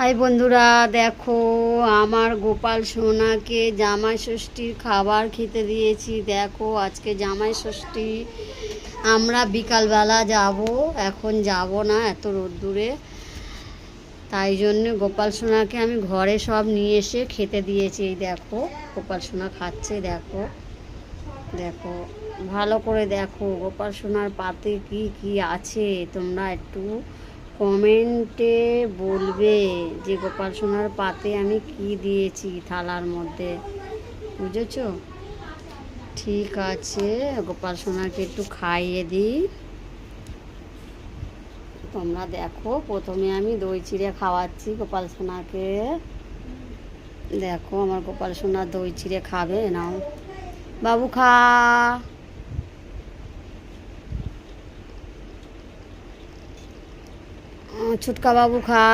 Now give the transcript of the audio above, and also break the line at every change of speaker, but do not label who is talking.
High বন্ধুরা, দেখো আমার গোপাল সোনাকে জামাই ষষ্ঠীর খাবার খেতে দিয়েছি। দেখো আজকে জামাই ষষ্ঠী, আমরা বিকালবেলা যাব, এখন যাব না এত রোদ্দুরে। তাই জন্য গোপাল সোনাকে আমি ঘরে সব নিয়ে এসে খেতে দিয়েছি। এই দেখো গোপাল সোনা খাচ্ছে, দেখো দেখো ভালো করে দেখো গোপাল সোনার পাতে কি কি আছে। তোমরা একটু কমেন্টে বলবে যে গোপাল সোনার পাতে আমি কি দিয়েছি থালার মধ্যে, বুঝেছো? ঠিক আছে, গোপাল সোনাকে একটু খাইয়ে দিই। তোমরা দেখো, প্রথমে আমি দই চিড়ে খাওয়াচ্ছি গোপাল সোনাকে। দেখো আমার গোপাল সোনা দই চিড়ে খাবে, নাও বাবু খা, ছুটকা বাবু খা।